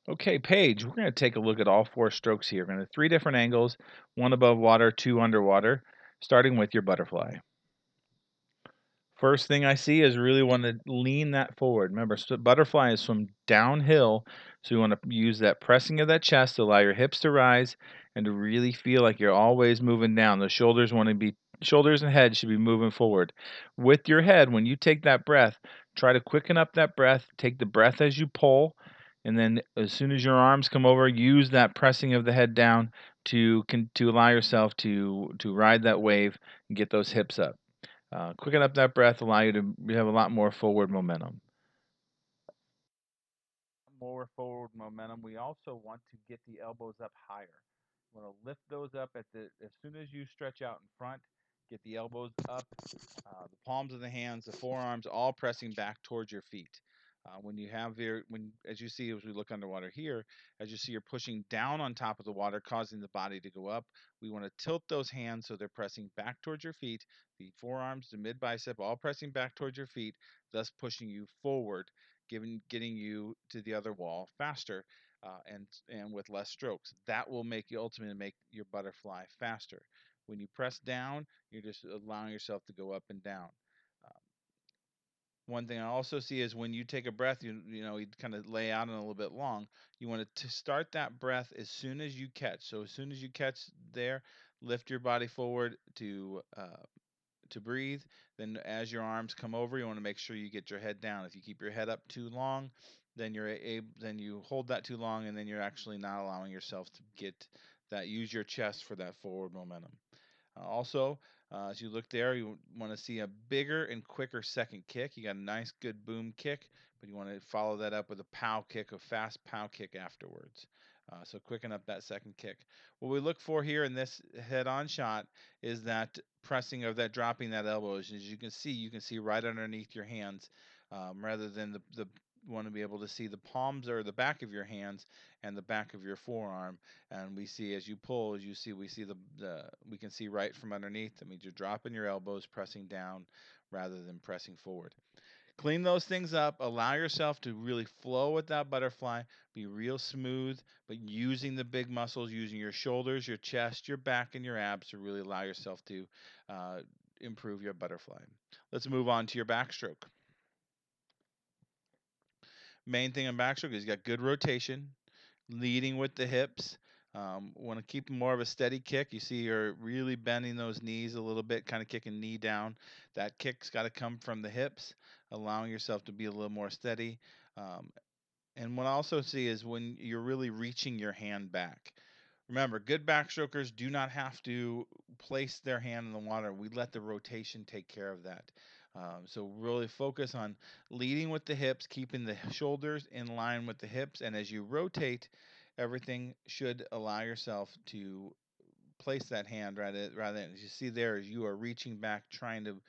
Okay, Paige, we're going to take a look at all four strokes here. We're going to 3 different angles, one above water, two underwater, starting with your butterfly. First thing I see is really want to lean that forward. Remember, butterfly is from downhill, so you want to use that pressing of that chest to allow your hips to rise and to really feel like you're always moving down. The shoulders and head should be moving forward. With your head, when you take that breath, try to quicken up that breath. Take the breath as you pull, and then as soon as your arms come over, use that pressing of the head down to allow yourself to ride that wave and get those hips up. Quicken up that breath, allow you to have a lot more forward momentum. More forward momentum. We also want to get the elbows up higher. You want to lift those up as soon as you stretch out in front. Get the elbows up, the palms of the hands, the forearms, all pressing back towards your feet. When you have as you see as we look underwater here, as you see you're pushing down on top of the water, causing the body to go up. We want to tilt those hands so they're pressing back towards your feet. The forearms, the mid bicep, all pressing back towards your feet, thus pushing you forward, getting you to the other wall faster, and with less strokes. That will ultimately make your butterfly faster. When you press down, you're just allowing yourself to go up and down. Um, One thing I also see is when you take a breath, you kind of lay out in a little bit long. You want to start that breath as soon as you catch. So as soon as you catch there, lift your body forward to breathe. Then as your arms come over, you want to make sure you get your head down. If you keep your head up too long, then you hold that too long, and then you're actually not allowing yourself to get that. Use your chest for that forward momentum. Also, as you look there, you want to see a bigger and quicker second kick. You got a nice, good boom kick, but you want to follow that up with a pow kick, a fast pow kick afterwards. So quicken up that second kick. What we look for here in this head-on shot is that pressing of that, dropping that elbow. As you can see right underneath your hands, rather than the want to be able to see the palms or the back of your hands and the back of your forearm. And we see as you pull, as you see, we can see right from underneath. That means you're dropping your elbows, pressing down rather than pressing forward. Clean those things up. Allow yourself to really flow with that butterfly. Be real smooth, but using the big muscles, using your shoulders, your chest, your back, and your abs to really allow yourself to uh, improve your butterfly. Let's move on to your backstroke. Main thing in backstroke is you got good rotation, leading with the hips. Want to keep more of a steady kick. You see you're really bending those knees a little bit, kind of kicking knee down. That kick's got to come from the hips, allowing yourself to be a little more steady. Um, and what I also see is when you're really reaching your hand back. Remember, good backstrokers do not have to place their hand in the water. We let the rotation take care of that. So really focus on leading with the hips, keeping the shoulders in line with the hips, and as you rotate, everything should allow yourself to place that hand rather than, as you see there, as you are reaching back, trying to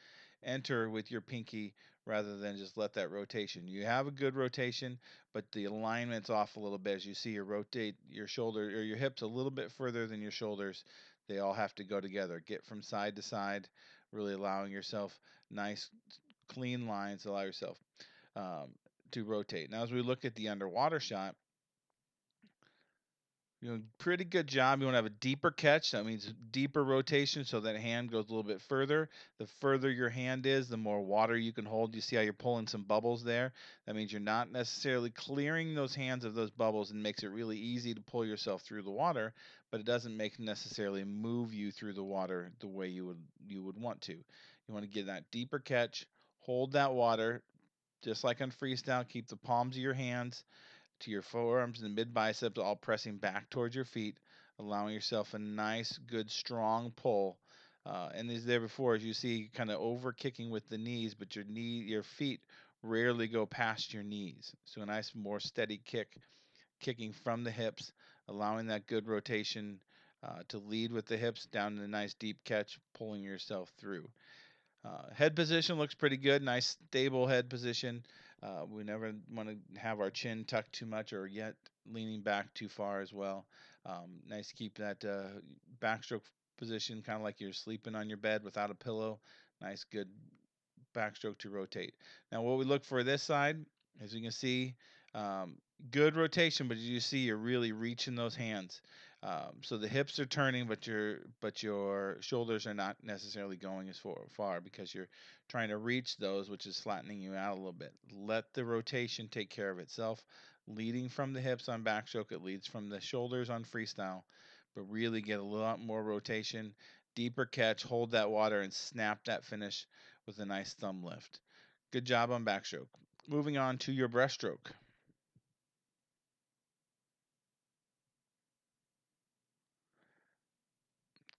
enter with your pinky rather than just let that rotation. You have a good rotation, but the alignment's off a little bit as you see you rotate your shoulder or your hips a little bit further than your shoulders. They all have to go together. Get from side to side, really allowing yourself nice, clean lines, allow yourself um, to rotate. Now, as we look at the underwater shot, pretty good job. You want to have a deeper catch. That means deeper rotation so that hand goes a little bit further. The further your hand is, the more water you can hold. You see how you're pulling some bubbles there? That means you're not necessarily clearing those hands of those bubbles and makes it really easy to pull yourself through the water, but it doesn't make necessarily move you through the water the way you would want to. You want to get that deeper catch, hold that water, just like on freestyle, keep the palms of your hands to your forearms and mid biceps, all pressing back towards your feet, allowing yourself a nice, good, strong pull. And as there before, as you see, kind of over kicking with the knees, but your feet rarely go past your knees. So a nice, more steady kick, kicking from the hips, allowing that good rotation to lead with the hips down to a nice deep catch, pulling yourself through. Head position looks pretty good. Nice stable head position. We never want to have our chin tucked too much or yet leaning back too far as well. Nice to keep that backstroke position kind of like you're sleeping on your bed without a pillow. Nice, good backstroke to rotate. Now, what we look for this side, as you can see, um, Good rotation, but you see you're really reaching those hands. So the hips are turning, but your shoulders are not necessarily going as far because you're trying to reach those, which is flattening you out a little bit. Let the rotation take care of itself. Leading from the hips on backstroke, it leads from the shoulders on freestyle, but really get a lot more rotation, deeper catch, hold that water, and snap that finish with a nice thumb lift. Good job on backstroke. Moving on to your breaststroke.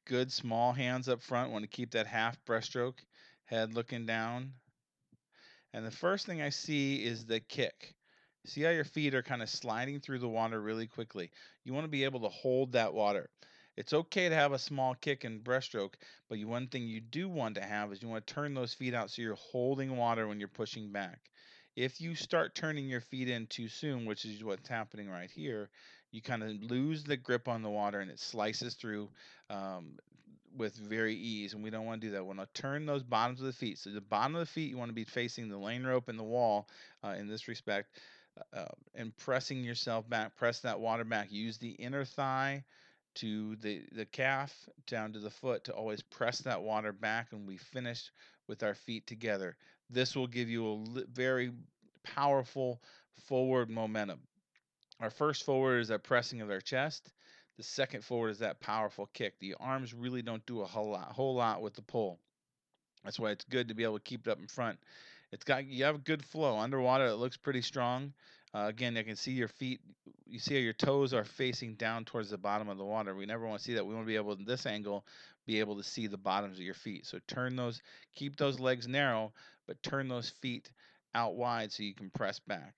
Good small hands up front. Want to keep that half breaststroke, head looking down. And the first thing I see is the kick. See how your feet are kind of sliding through the water really quickly. You want to be able to hold that water. It's okay to have a small kick and breaststroke, but one thing you do want to have is you want to turn those feet out so you're holding water when you're pushing back. If you start turning your feet in too soon, which is what's happening right here, you kind of lose the grip on the water and it slices through um, with very ease, and we don't want to do that. We want to turn those bottoms of the feet. So the bottom of the feet, you want to be facing the lane rope and the wall in this respect, and pressing yourself back. Press that water back. Use the inner thigh to the calf down to the foot to always press that water back, and we finish with our feet together. This will give you a very powerful forward momentum. Our first forward is that pressing of their chest. The second forward is that powerful kick. The arms really don't do a whole lot with the pull. That's why it's good to be able to keep it up in front. You have a good flow underwater. It looks pretty strong. Again, you can see your feet. You see how your toes are facing down towards the bottom of the water. We never want to see that. We want to be able, in this angle, be able to see the bottoms of your feet. So keep those legs narrow, but turn those feet out wide so you can press back.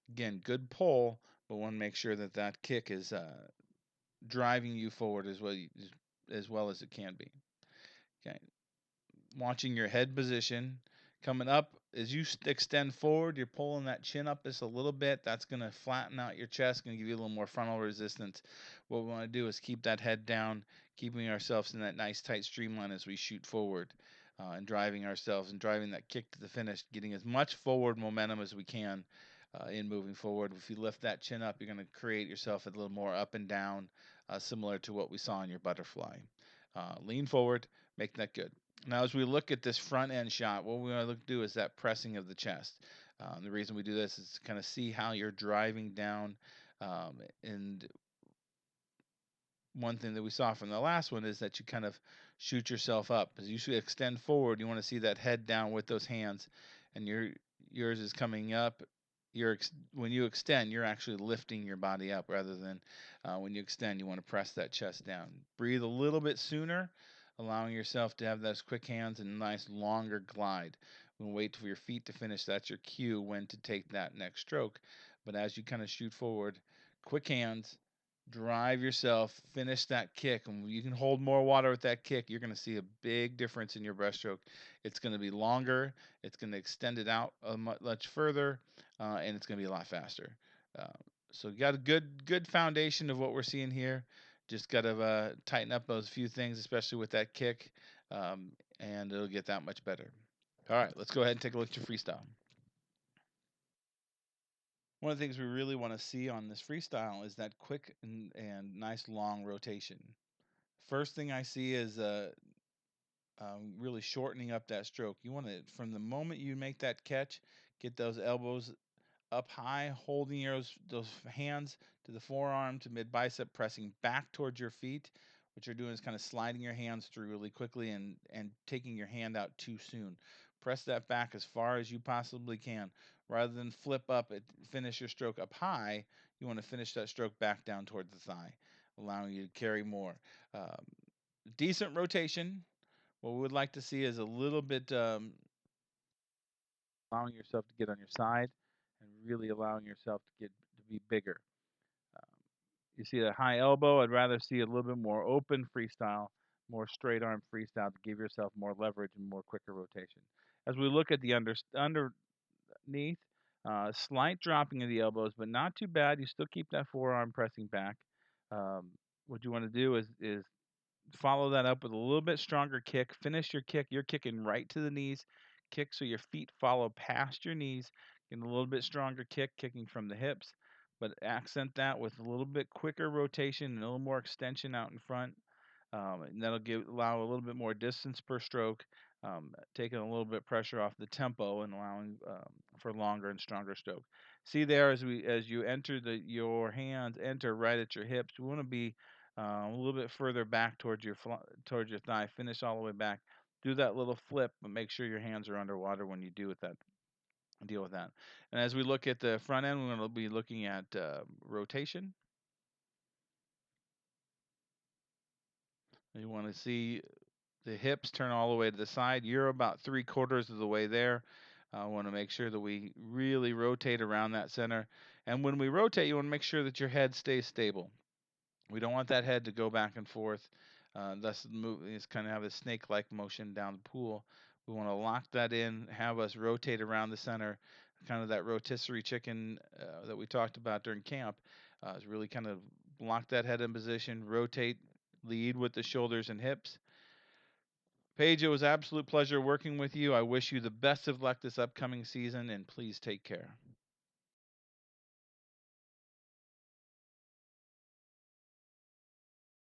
Again, good pull, but want to make sure that that kick is driving you forward as well as it can be. Okay, watching your head position. Coming up, as you extend forward, you're pulling that chin up just a little bit. That's going to flatten out your chest, going to give you a little more frontal resistance. What we want to do is keep that head down, keeping ourselves in that nice tight streamline as we shoot forward, and driving ourselves and driving that kick to the finish, getting as much forward momentum as we can in moving forward. If you lift that chin up, you're going to create yourself a little more up and down, similar to what we saw in your butterfly. Lean forward, make that good. Now, as we look at this front end shot, what we want to do is that pressing of the chest. The reason we do this is to kind of see how you're driving down. And one thing that we saw from the last one is that you kind of shoot yourself up. As you extend forward, you want to see that head down with those hands, and yours is coming up. When you extend, you're actually lifting your body up rather than when you extend, you want to press that chest down. Breathe a little bit sooner, allowing yourself to have those quick hands and a nice longer glide. When wait for your feet to finish, that's your cue when to take that next stroke. But as you kind of shoot forward, quick hands, drive yourself, finish that kick, and you can hold more water with that kick. You're going to see a big difference in your breaststroke. It's going to be longer, it's going to extend it out much further, and it's going to be a lot faster. Uh, so you got a good foundation of what we're seeing here. Just got to tighten up those few things, especially with that kick, and it'll get that much better. All right, let's go ahead and take a look at your freestyle. One of the things we really want to see on this freestyle is that quick and nice long rotation. First thing I see is really shortening up that stroke. You want to, from the moment you make that catch, get those elbows up high, holding those hands to the forearm to mid bicep, pressing back towards your feet. What you're doing is kind of sliding your hands through really quickly and taking your hand out too soon. Press that back as far as you possibly can. Rather than flip up and finish your stroke up high, you want to finish that stroke back down toward the thigh, allowing you to carry more. Um, Decent rotation. What we would like to see is a little bit allowing yourself to get on your side and really allowing yourself to be bigger. Um, you see a high elbow. I'd rather see a little bit more open freestyle, more straight arm freestyle to give yourself more leverage and more quicker rotation. As we look at the underneath, slight dropping of the elbows, but not too bad. You still keep that forearm pressing back. Um, what you want to do is follow that up with a little bit stronger kick. Finish your kick. You're kicking right to the knees. Kick so your feet follow past your knees. Getting a little bit stronger kick, kicking from the hips. but accent that with a little bit quicker rotation and a little more extension out in front. And that'll allow a little bit more distance per stroke, taking a little bit pressure off the tempo and allowing for longer and stronger stroke. See there, as you enter your hands enter right at your hips. We want to be a little bit further back towards towards your thigh. Finish all the way back. Do that little flip, but make sure your hands are underwater when you deal with that. And as we look at the front end, we're going to be looking at rotation. You want to see the hips turn all the way to the side. You're about 3/4 of the way there. I want to make sure that we really rotate around that center. And when we rotate, you want to make sure that your head stays stable. We don't want that head to go back and forth. Thus, it's kind of have a snake-like motion down the pool. We want to lock that in, have us rotate around the center, kind of that rotisserie chicken that we talked about during camp. Is really kind of lock that head in position, rotate, lead with the shoulders and hips. Paige, it was an absolute pleasure working with you. I wish you the best of luck this upcoming season, and please take care.